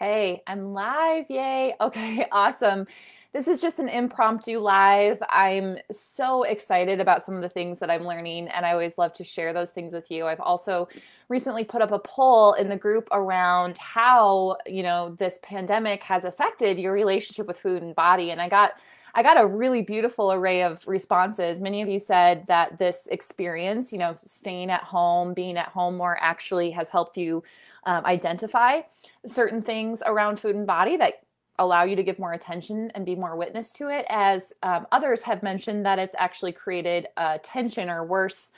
Okay, I'm live. Yay. Okay, awesome. This is just an impromptu live. I'm so excited about some of the things that I'm learning, and I always love to share those things with you. I've also recently put up a poll in the group around how, this pandemic has affected your relationship with food and body, and I got a really beautiful array of responses. Many of you said that this experience, staying at home, being at home more actually has helped you identify certain things around food and body that allow you to give more attention and be more witness to it, as others have mentioned that it's actually created tension or worse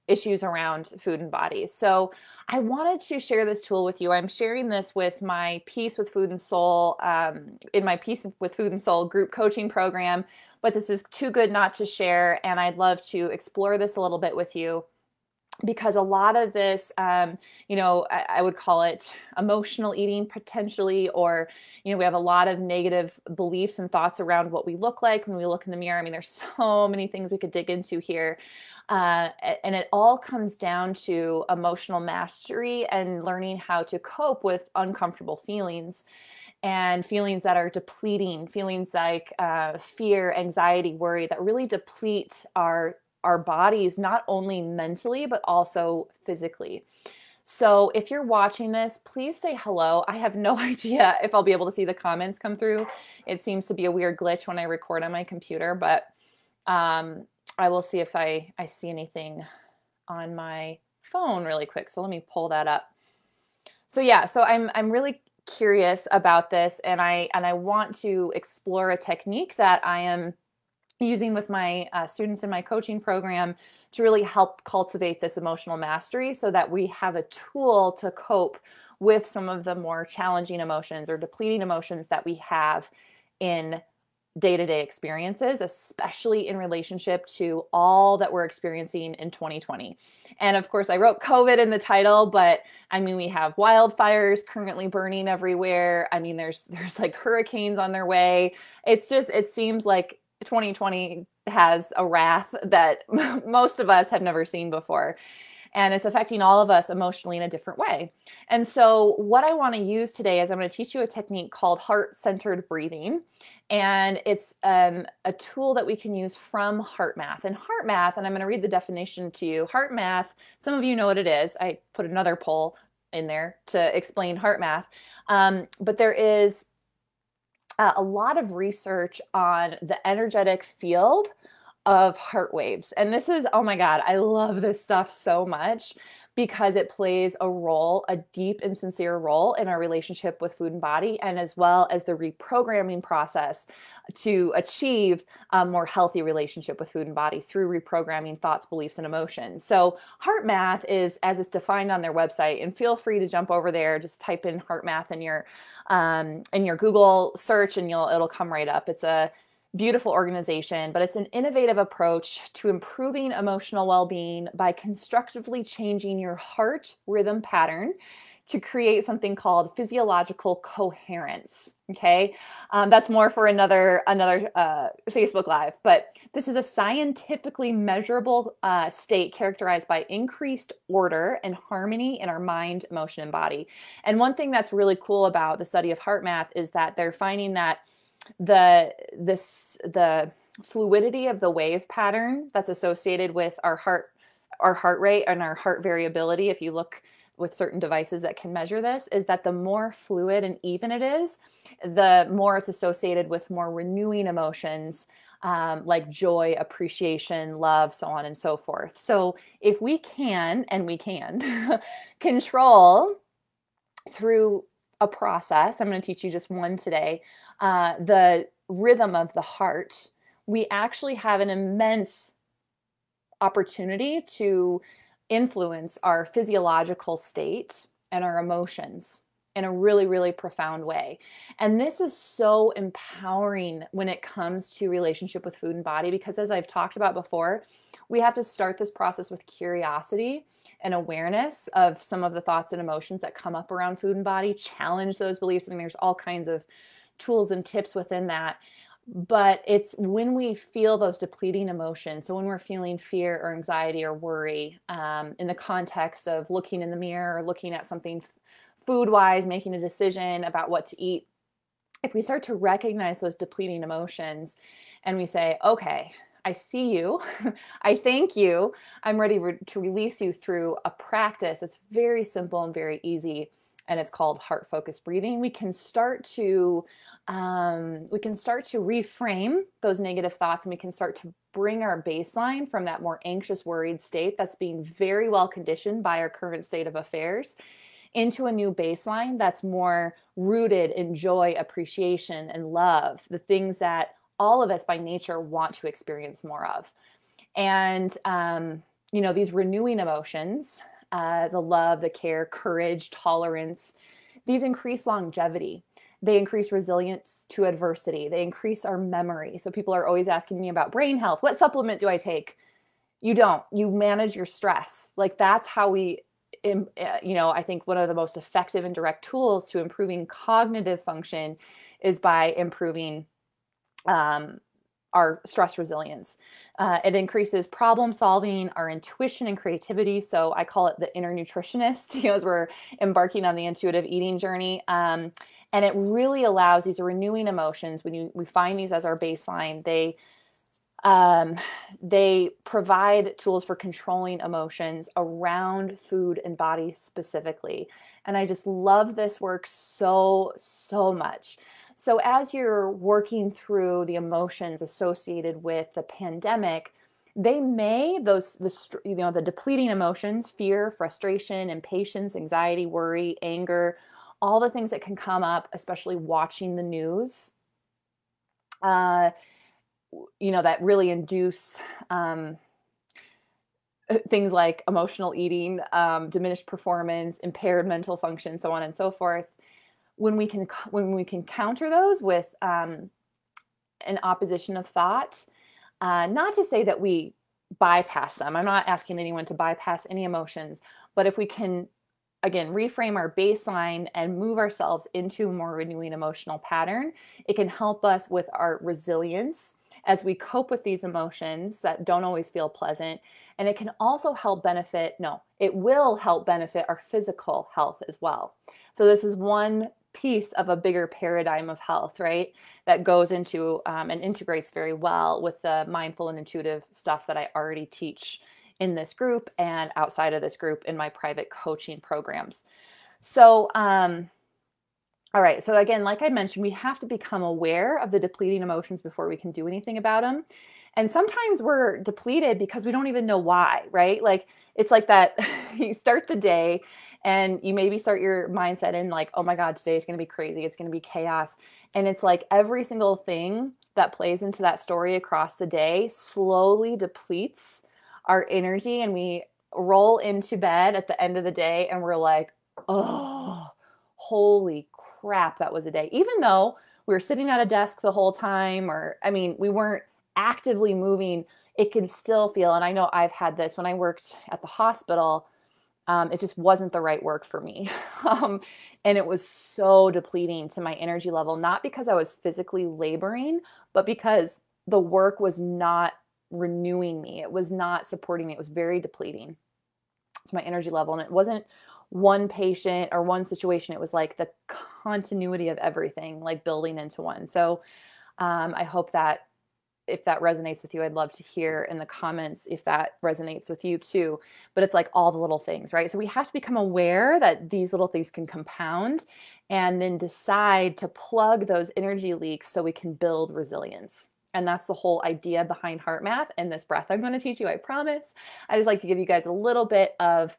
issues around food and body. So I wanted to share this tool with you. I'm sharing this with my Peace with Food and Soul, in my Peace with Food and Soul group coaching program, but this is too good not to share, and I'd love to explore this a little bit with you. Because a lot of this, I would call it emotional eating potentially, or, we have a lot of negative beliefs and thoughts around what we look like when we look in the mirror. I mean, there's so many things we could dig into here. And it all comes down to emotional mastery and learning how to cope with uncomfortable feelings and feelings that are depleting, feelings like fear, anxiety, worry, that really deplete our bodies, not only mentally, but also physically. So if you're watching this, please say hello. I have no idea if I'll be able to see the comments come through. It seems to be a weird glitch when I record on my computer, but I will see if I see anything on my phone really quick. So let me pull that up. So yeah, so I'm really curious about this, and I want to explore a technique that I am using with my students in my coaching program to really help cultivate this emotional mastery so that we have a tool to cope with some of the more challenging emotions or depleting emotions that we have in day-to-day experiences, especially in relationship to all that we're experiencing in 2020. And of course, I wrote COVID in the title, but I mean, we have wildfires currently burning everywhere. I mean, there's like hurricanes on their way. It seems like 2020 has a wrath that most of us have never seen before. And it's affecting all of us emotionally in a different way. And so what I want to use today is I'm going to teach you a technique called heart-centered breathing. And it's a tool that we can use from Heart Math. And Heart Math, and I'm going to read the definition to you. Heart Math, some of you know what it is. I put another poll in there to explain Heart Math. But there is a lot of research on the energetic field of heart waves. And this is, oh my God, I love this stuff so much because it plays a deep and sincere role in our relationship with food and body, and as well as the reprogramming process to achieve a more healthy relationship with food and body through reprogramming thoughts, beliefs, and emotions. So Heart Math is as it's defined on their website, and feel free to jump over there, just type in Heart Math in your Google search and it'll come right up. It's a beautiful organization, but it's an innovative approach to improving emotional well-being by constructively changing your heart rhythm pattern to create something called physiological coherence. Okay, that's more for another Facebook Live, but this is a scientifically measurable state characterized by increased order and harmony in our mind, emotion, and body. And one thing that's really cool about the study of Heart Math is that they're finding that the fluidity of the wave pattern that's associated with our heart rate and our heart variability, if you look with certain devices that can measure this, is that the more fluid and even it is, the more it's associated with more renewing emotions, like joy, appreciation, love, so on and so forth. So if we can, and we can, control through a process, I'm going to teach you just one today, the rhythm of the heart, we actually have an immense opportunity to influence our physiological state and our emotions in a really, really profound way. And this is so empowering when it comes to relationship with food and body, because as I've talked about before, we have to start this process with curiosity and awareness of some of the thoughts and emotions that come up around food and body, challenge those beliefs. I mean, there's all kinds of tools and tips within that. But it's when we feel those depleting emotions, so when we're feeling fear or anxiety or worry, in the context of looking in the mirror or looking at something food wise, making a decision about what to eat, if we start to recognize those depleting emotions and we say, okay, I see you, I thank you, I'm ready to release you through a practice. It's very simple and very easy, and it's called heart focused breathing. We can start to reframe those negative thoughts, and we can start to bring our baseline from that more anxious, worried state that's being very well conditioned by our current state of affairs into a new baseline that's more rooted in joy, appreciation, and love, the things that all of us by nature want to experience more of. And, these renewing emotions, the love, the care, courage, tolerance, these increase longevity. They increase resilience to adversity. They increase our memory. So people are always asking me about brain health. What supplement do I take? You don't. You manage your stress. Like, that's how we, I think one of the most effective and direct tools to improving cognitive function is by improving our stress resilience. It increases problem solving, our intuition and creativity. So I call it the inner nutritionist, as we're embarking on the intuitive eating journey. And it really allows these renewing emotions. When we find these as our baseline, they provide tools for controlling emotions around food and body specifically. And I just love this work so, so much. So as you're working through the emotions associated with the pandemic, they may, the depleting emotions, fear, frustration, impatience, anxiety, worry, anger, all the things that can come up, especially watching the news, that really induce things like emotional eating, diminished performance, impaired mental function, so on and so forth. When we can counter those with an opposition of thought, not to say that we bypass them. I'm not asking anyone to bypass any emotions, but if we can, again, reframe our baseline and move ourselves into a more renewing emotional pattern, it can help us with our resilience as we cope with these emotions that don't always feel pleasant. And it can also help it will help benefit our physical health as well. So this is one piece of a bigger paradigm of health, right? That goes into and integrates very well with the mindful and intuitive stuff that I already teach in this group and outside of this group in my private coaching programs. So, all right. So again, like I mentioned, we have to become aware of the depleting emotions before we can do anything about them. And sometimes we're depleted because we don't even know why, right? Like, it's like that you start the day and you maybe start your mindset in like, oh my God, today is going to be crazy. It's going to be chaos. And it's like every single thing that plays into that story across the day slowly depletes our energy. And we roll into bed at the end of the day and we're like, oh, holy crap, that was a day. Even though we were sitting at a desk the whole time, we weren't actively moving, it can still feel, and I know I've had this when I worked at the hospital, it just wasn't the right work for me. And it was so depleting to my energy level, not because I was physically laboring, but because the work was not renewing me. It was not supporting me. It was very depleting to my energy level. And it wasn't one patient or one situation. It was like the continuity of everything, like building into one. So I hope that if that resonates with you, I'd love to hear in the comments if that resonates with you too. But it's like all the little things, right? So we have to become aware that these little things can compound and then decide to plug those energy leaks so we can build resilience. And that's the whole idea behind heart math and this breath I'm going to teach you, I promise. I just like to give you guys a little bit of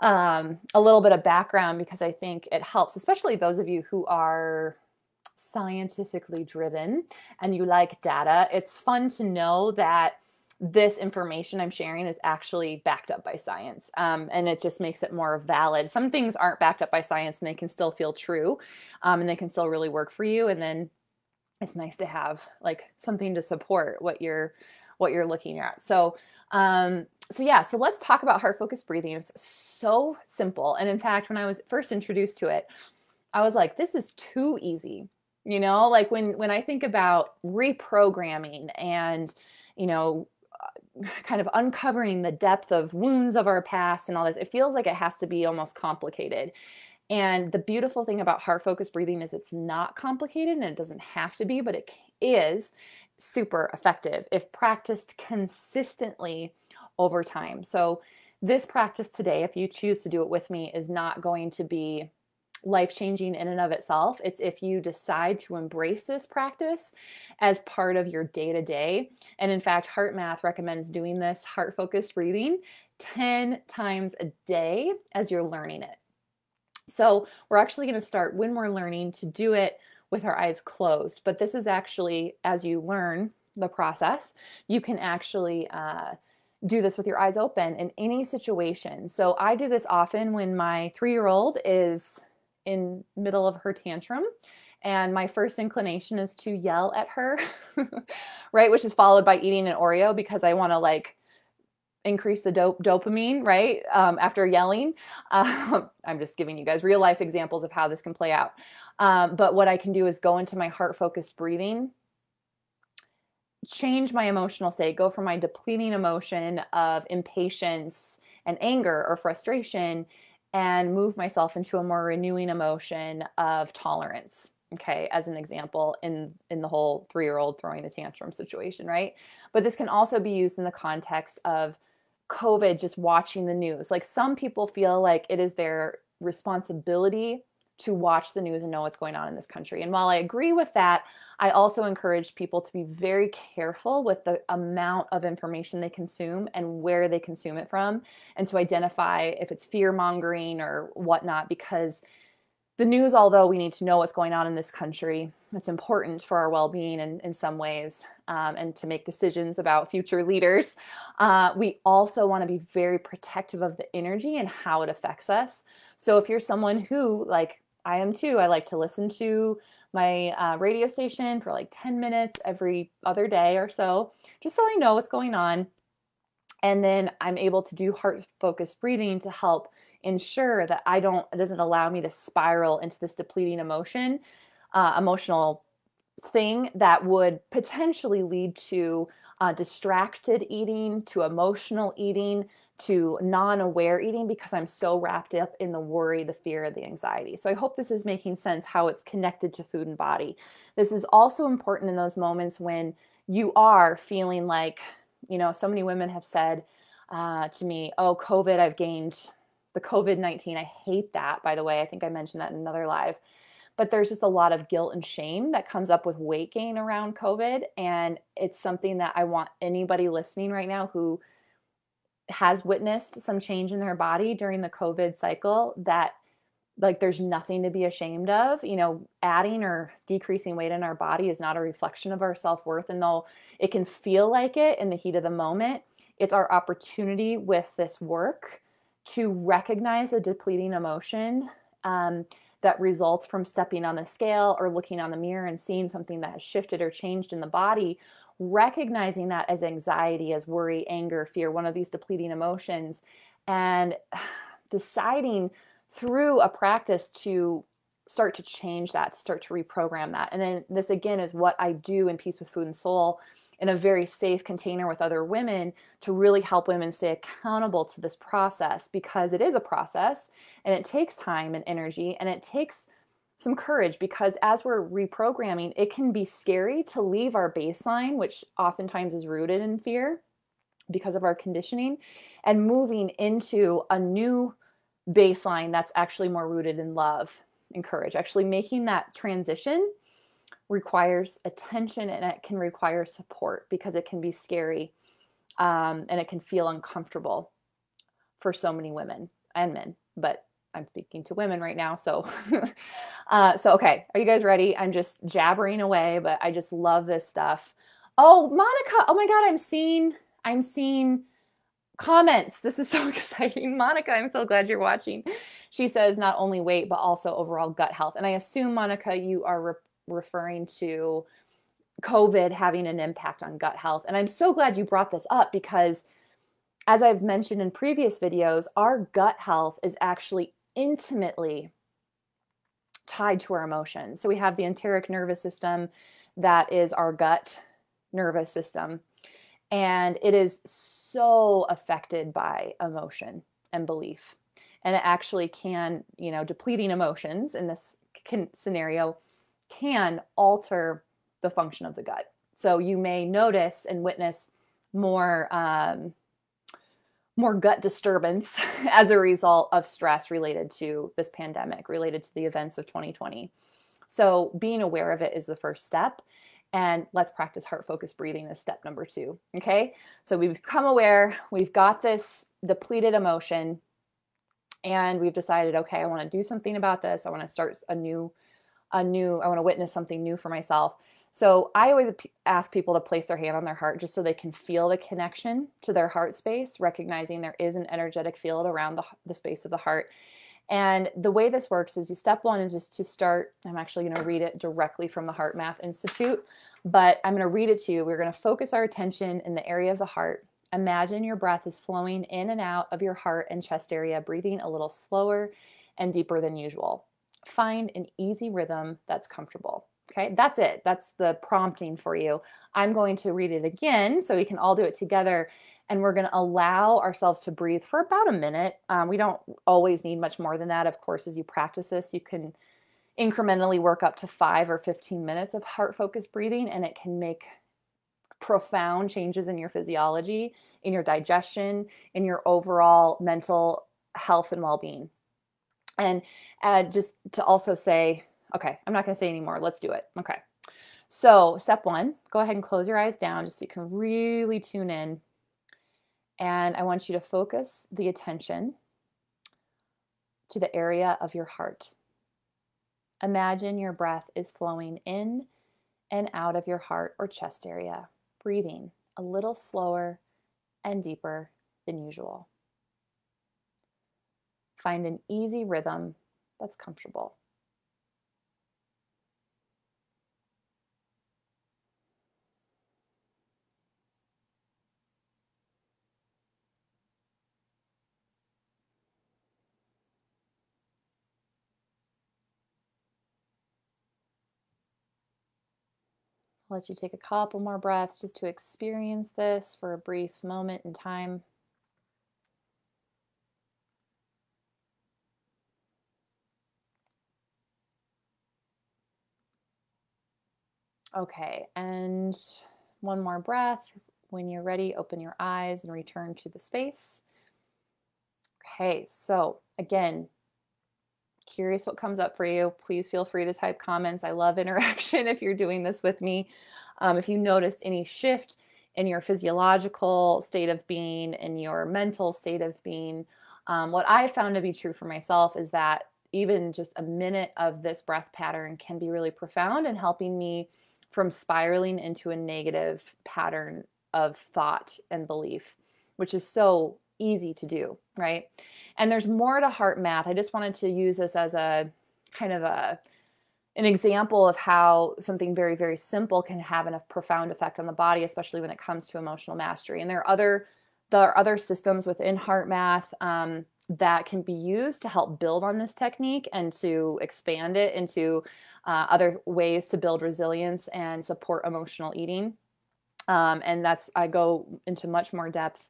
background because I think it helps, especially those of you who are scientifically driven and you like data. It's fun to know that this information I'm sharing is actually backed up by science. And it just makes it more valid. Some things aren't backed up by science and they can still feel true, and they can still really work for you. And then it's nice to have like something to support what you're looking at. So let's talk about heart focused breathing. It's so simple. And in fact, when I was first introduced to it, I was like, this is too easy. Like when I think about reprogramming and, kind of uncovering the depth of wounds of our past and all this, it feels like it has to be almost complicated. And the beautiful thing about heart focused breathing is it's not complicated and it doesn't have to be, but it is super effective if practiced consistently over time. So this practice today, if you choose to do it with me, is not going to be life-changing in and of itself. It's if you decide to embrace this practice as part of your day-to-day. And in fact, Heart Math recommends doing this heart-focused breathing 10 times a day as you're learning it. So we're actually going to start when we're learning to do it with our eyes closed. But this is actually, as you learn the process, you can actually do this with your eyes open in any situation. So I do this often when my 3-year-old is in middle of her tantrum. And my first inclination is to yell at her, right? Which is followed by eating an Oreo because I want to like increase the dopamine, right? After yelling. I'm just giving you guys real life examples of how this can play out. But what I can do is go into my heart focused breathing, change my emotional state, go from my depleting emotion of impatience and anger or frustration and move myself into a more renewing emotion of tolerance. Okay, as an example in the whole 3-year-old throwing a tantrum situation, right? But this can also be used in the context of COVID, just watching the news. Like some people feel like it is their responsibility to watch the news and know what's going on in this country. And while I agree with that, I also encourage people to be very careful with the amount of information they consume and where they consume it from, and to identify if it's fear mongering or whatnot, because the news, although we need to know what's going on in this country, it's important for our well-being in some ways, and to make decisions about future leaders. We also want to be very protective of the energy and how it affects us. So if you're someone who, like I am too, I like to listen to my radio station for like 10 minutes every other day or so, just so I know what's going on. And then I'm able to do heart-focused breathing to help ensure that it doesn't allow me to spiral into this depleting emotional thing that would potentially lead to distracted eating, to emotional eating, to non-aware eating, because I'm so wrapped up in the worry, the fear, the anxiety. So I hope this is making sense how it's connected to food and body. This is also important in those moments when you are feeling like, so many women have said to me, oh, COVID, I've gained the COVID-19. I hate that, by the way. I think I mentioned that in another live. But there's just a lot of guilt and shame that comes up with weight gain around COVID. And it's something that I want anybody listening right now who has witnessed some change in their body during the COVID cycle, that like there's nothing to be ashamed of. Adding or decreasing weight in our body is not a reflection of our self-worth. And though it can feel like it in the heat of the moment, it's our opportunity with this work to recognize a depleting emotion that results from stepping on the scale or looking on the mirror and seeing something that has shifted or changed in the body, recognizing that as anxiety, as worry, anger, fear, one of these depleting emotions, and deciding through a practice to start to change that, to start to reprogram that. And then this again is what I do in Peace with Food and Soul, in a very safe container with other women, to really help women stay accountable to this process, because it is a process and it takes time and energy and it takes some courage, because as we're reprogramming, it can be scary to leave our baseline, which oftentimes is rooted in fear because of our conditioning, and moving into a new baseline that's actually more rooted in love and courage. Actually making that transition requires attention and it can require support, because it can be scary and it can feel uncomfortable for so many women and men, but I'm speaking to women right now. So, okay. Are you guys ready? I'm just jabbering away, but I just love this stuff. Oh, Monica. Oh my God. I'm seeing comments. This is so exciting. Monica, I'm so glad you're watching. She says not only weight, but also overall gut health. And I assume, Monica, you are referring to COVID having an impact on gut health. And I'm so glad you brought this up, because as I've mentioned in previous videos, our gut health is actually intimately tied to our emotions. So we have the enteric nervous system, that is our gut nervous system, and it is so affected by emotion and belief. And it actually can, depleting emotions in this scenario can alter the function of the gut. So you may notice and witness more more gut disturbance as a result of stress related to this pandemic, related to the events of 2020. So being aware of it is the first step. And let's practice heart focused breathing as step number 2. Okay. So we've become aware, we've got this depleted emotion, and we've decided, okay, I want to do something about this. I want to start I want to witness something new for myself. So I always ask people to place their hand on their heart just so they can feel the connection to their heart space, recognizing there is an energetic field around the space of the heart. And the way this works is step 1 is just to start. I'm actually going to read it directly from the Heart Math Institute, but I'm going to read it to you. We're going to focus our attention in the area of the heart. Imagine your breath is flowing in and out of your heart and chest area, breathing a little slower and deeper than usual. Find an easy rhythm that's comfortable. Okay, that's it. That's the prompting for you. I'm going to read it again so we can all do it together. And we're going to allow ourselves to breathe for about a minute. We don't always need much more than that. Of course, as you practice this, you can incrementally work up to 5 or 15 minutes of heart-focused breathing, and it can make profound changes in your physiology, in your digestion, in your overall mental health and well-being. And just to also say, okay, I'm not going to say anymore. Let's do it. Okay. So step 1, go ahead and close your eyes down just so you can really tune in. And I want you to focus the attention to the area of your heart. Imagine your breath is flowing in and out of your heart or chest area, breathing a little slower and deeper than usual. Find an easy rhythm that's comfortable. I'll let you take a couple more breaths just to experience this for a brief moment in time. Okay, and one more breath. When you're ready, open your eyes and return to the space. Okay, so again, curious what comes up for you. Please feel free to type comments. I love interaction if you're doing this with me. If you noticed any shift in your physiological state of being, in your mental state of being, what I found to be true for myself is that even just a minute of this breath pattern can be really profound in helping me from spiraling into a negative pattern of thought and belief, which is so easy to do, right? And there's more to heart math. I just wanted to use this as a kind of an example of how something very, very simple can have a profound effect on the body, especially when it comes to emotional mastery. And there are other systems within heart math that can be used to help build on this technique and to expand it into other ways to build resilience and support emotional eating. And I go into much more depth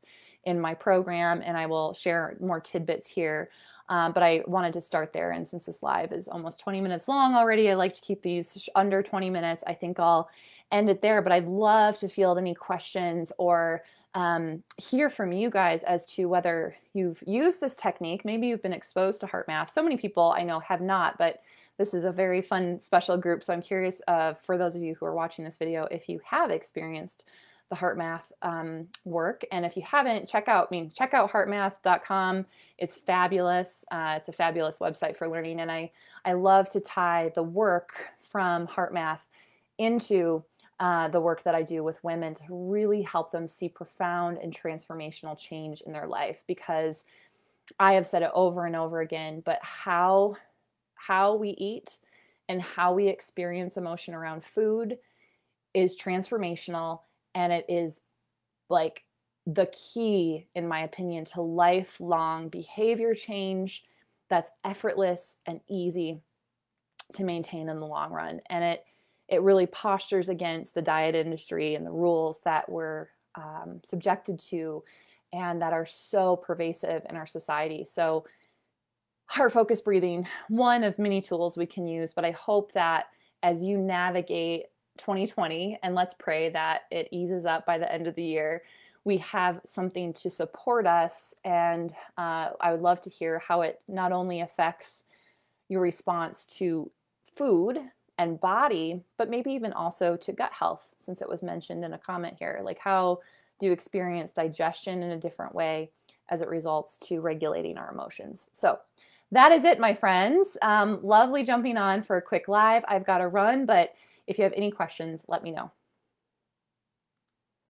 in my program, and I will share more tidbits here. But I wanted to start there. And since this live is almost 20 minutes long already, I like to keep these under 20 minutes. I think I'll end it there, but I'd love to field any questions or hear from you guys as to whether you've used this technique. Maybe you've been exposed to heart math. So many people I know have not, but this is a very fun, special group. So I'm curious for those of you who are watching this video, if you have experienced the heart math work. And if you haven't, check out heartmath.com. It's fabulous. It's a fabulous website for learning. And I love to tie the work from heart math into the work that I do with women to really help them see profound and transformational change in their life. Because I have said it over and over again, but how we eat and how we experience emotion around food is transformational. And it is like the key, in my opinion, to lifelong behavior change that's effortless and easy to maintain in the long run. And it really postures against the diet industry and the rules that we're subjected to and that are so pervasive in our society. So heart focused breathing, one of many tools we can use, but I hope that as you navigate 2020, and let's pray that it eases up by the end of the year, we have something to support us. And I would love to hear how it not only affects your response to food and body, but maybe even also to gut health, since it was mentioned in a comment here. Like, how do you experience digestion in a different way as it results to regulating our emotions? So that is it, my friends. Lovely jumping on for a quick live. I've got to run, but if you have any questions, let me know.